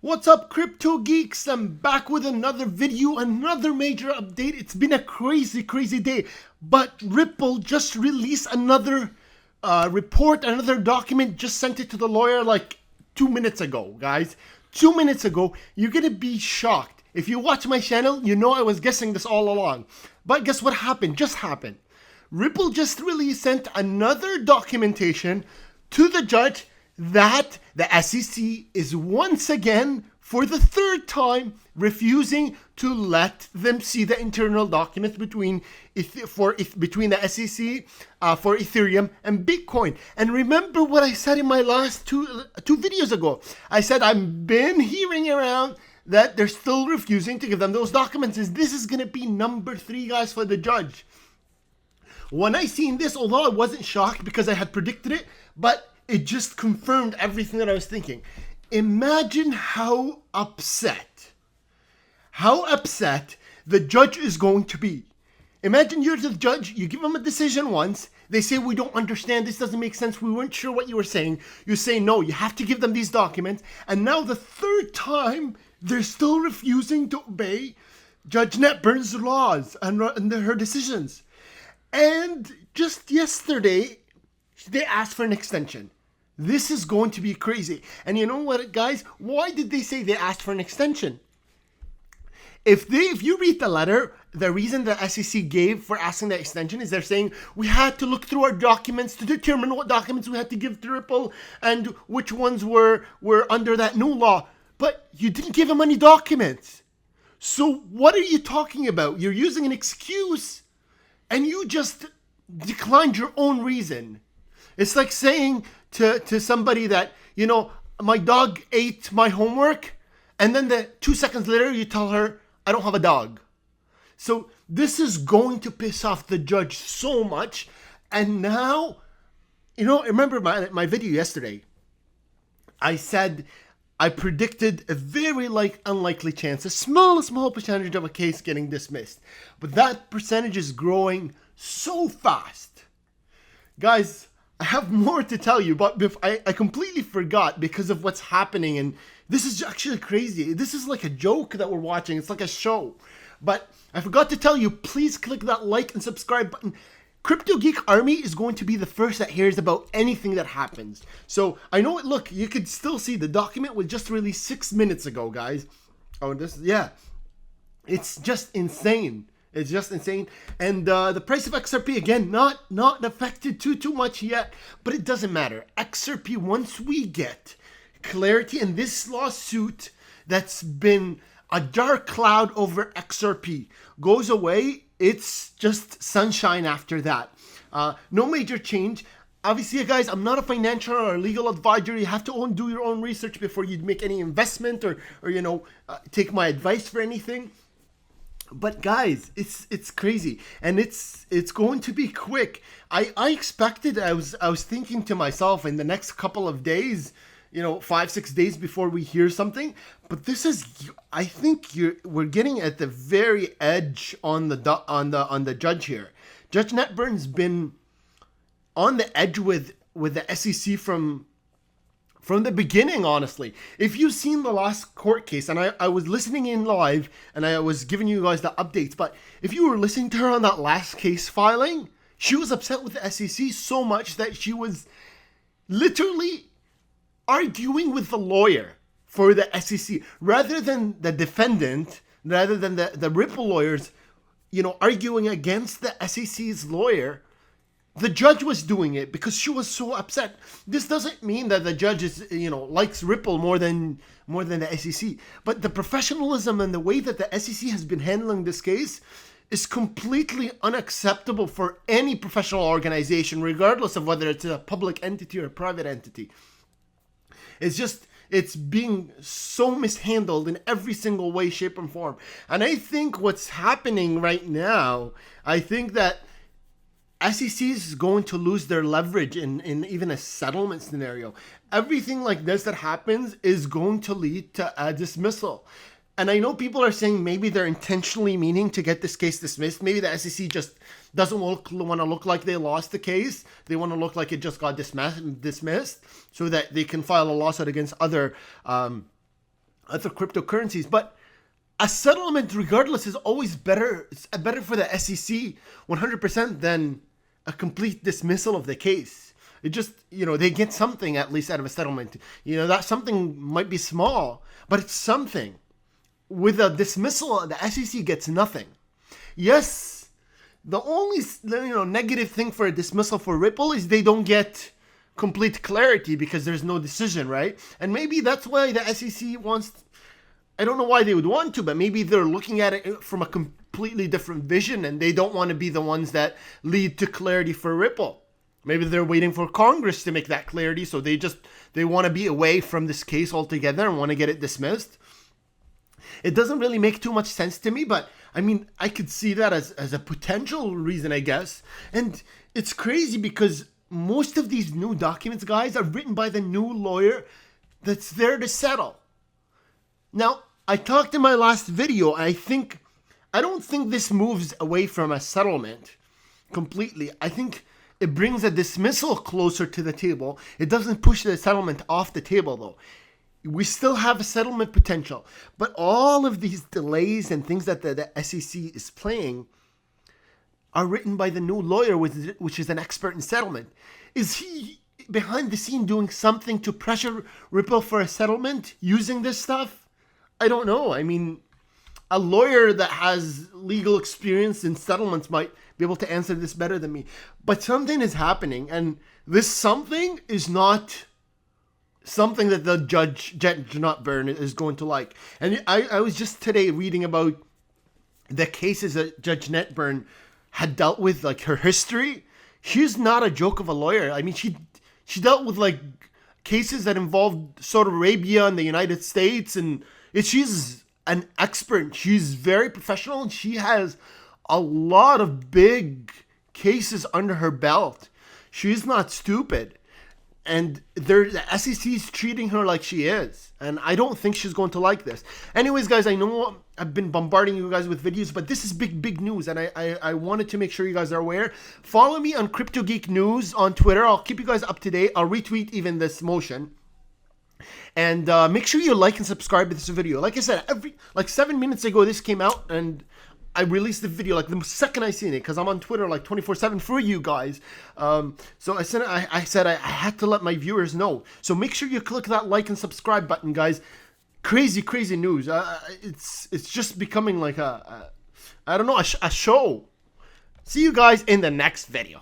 What's up, crypto geeks? I'm back with another video, another major update. It's been a crazy day, but Ripple just released another report, another document, just sent it to the lawyer like 2 minutes ago, guys. 2 minutes ago. You're gonna be shocked. If you watch my channel, you know I was guessing this all along. But guess what happened? Just happened. Ripple just sent another documentation to the judge that the SEC is once again, for the third time, refusing to let them see the internal documents between the SEC for Ethereum and Bitcoin. And remember what I said in my last two videos ago. I said I've been hearing around that they're still refusing to give them those documents. This is going to be number 3, guys, for the judge. When I seen this, although I wasn't shocked because I had predicted it, but it just confirmed everything that I was thinking. Imagine how upset the judge is going to be. Imagine you're the judge, you give them a decision once, they say, we don't understand, this doesn't make sense, we weren't sure what you were saying. You say, no, you have to give them these documents. And now the third time, they're still refusing to obey Judge Netburn's laws and her decisions. And just yesterday, they asked for an extension. This is going to be crazy. And you know what, guys? Why did they say they asked for an extension? If you read the letter, the reason the SEC gave for asking the extension is they're saying we had to look through our documents to determine what documents we had to give to Ripple and which ones were under that new law. But you didn't give them any documents. So what are you talking about? You're using an excuse and you just declined your own reason. It's like saying to somebody that, you know, my dog ate my homework, and then 2 seconds later you tell her, I don't have a dog. So this is going to piss off the judge so much. And now, you know, remember my video yesterday, I said I predicted a very unlikely chance, a small percentage of a case getting dismissed. But that percentage is growing so fast. Guys, I have more to tell you, but I completely forgot because of what's happening. And this is actually crazy. This is like a joke that we're watching. It's like a show. But I forgot to tell you, please click that like and subscribe button. Crypto Geek Army is going to be the first that hears about anything that happens. So I know look, you could still see the document was just released 6 minutes ago, guys. Oh, yeah. It's just insane. It's just insane. And the price of XRP, again, not affected too much yet, but it doesn't matter. XRP, once we get clarity in this lawsuit that's been a dark cloud over XRP goes away, it's just sunshine after that. No major change. Obviously, guys, I'm not a financial or legal advisor. You have to do your own research before you make any investment or you know, take my advice for anything. But guys, it's crazy, and it's going to be quick. I expected, I was thinking to myself in the next couple of days, you know, 5-6 days before we hear something. But this is, I think we're getting at the very edge on the judge here. Judge Netburn's been on the edge with the SEC from the beginning, honestly. If you've seen the last court case, and I was listening in live, and I was giving you guys the updates, but if you were listening to her on that last case filing, she was upset with the SEC so much that she was literally arguing with the lawyer for the SEC, rather than the defendant, rather than the Ripple lawyers, you know, arguing against the SEC's lawyer. The judge was doing it because she was so upset. This doesn't mean that the judge is, you know, likes Ripple more than the SEC. But the professionalism and the way that the SEC has been handling this case is completely unacceptable for any professional organization, regardless of whether it's a public entity or a private entity. It's being so mishandled in every single way, shape, and form. And I think what's happening right now, I think that SEC is going to lose their leverage in even a settlement scenario. Everything like this that happens is going to lead to a dismissal. And I know people are saying maybe they're intentionally meaning to get this case dismissed. Maybe the SEC just doesn't want to look like they lost the case. They want to look like it just got dismissed so that they can file a lawsuit against other other cryptocurrencies. But a settlement, regardless, is always better. It's better for the SEC 100% than a complete dismissal of the case. It just, they get something at least out of a settlement. That something might be small, but it's something. With a dismissal, the SEC gets nothing. Yes, the only negative thing for a dismissal for Ripple is they don't get complete clarity because there's no decision, right? And maybe that's why the SEC wants. I don't know why they would want to, but maybe they're looking at it from a completely different vision and they don't want to be the ones that lead to clarity for Ripple. Maybe they're waiting for Congress to make that clarity, so they want to be away from this case altogether and want to get it dismissed. It doesn't really make too much sense to me, but I mean, I could see that as a potential reason, I guess. And it's crazy because most of these new documents, guys, are written by the new lawyer that's there to settle. Now, I talked in my last video, I don't think this moves away from a settlement completely. I think it brings a dismissal closer to the table. It doesn't push the settlement off the table, though. We still have a settlement potential. But all of these delays and things that the SEC is playing are written by the new lawyer, which is an expert in settlement. Is he behind the scene doing something to pressure Ripple for a settlement using this stuff? I don't know. I mean, a lawyer that has legal experience in settlements might be able to answer this better than me. But something is happening, and this something is not something that the Judge Nutburn is going to like. And I was just today reading about the cases that Judge Nutburn had dealt with, like her history. She's not a joke of a lawyer. I mean, she dealt with like cases that involved Saudi Arabia and the United States, and she's an expert. She's very professional, and she has a lot of big cases under her belt. She's not stupid. And the SEC is treating her like she is. And I don't think she's going to like this. Anyways, guys, I know I've been bombarding you guys with videos, but this is big news. And I wanted to make sure you guys are aware. Follow me on Crypto Geek News on Twitter. I'll keep you guys up to date. I'll retweet even this motion. And make sure you like and subscribe to this video. Like I said, 7 minutes ago, this came out, and I released the video like the second I seen it, because I'm on Twitter like 24/7 for you guys. So I said I had to let my viewers know. So make sure you click that like and subscribe button, guys. Crazy news. It's just becoming like a show. See you guys in the next video.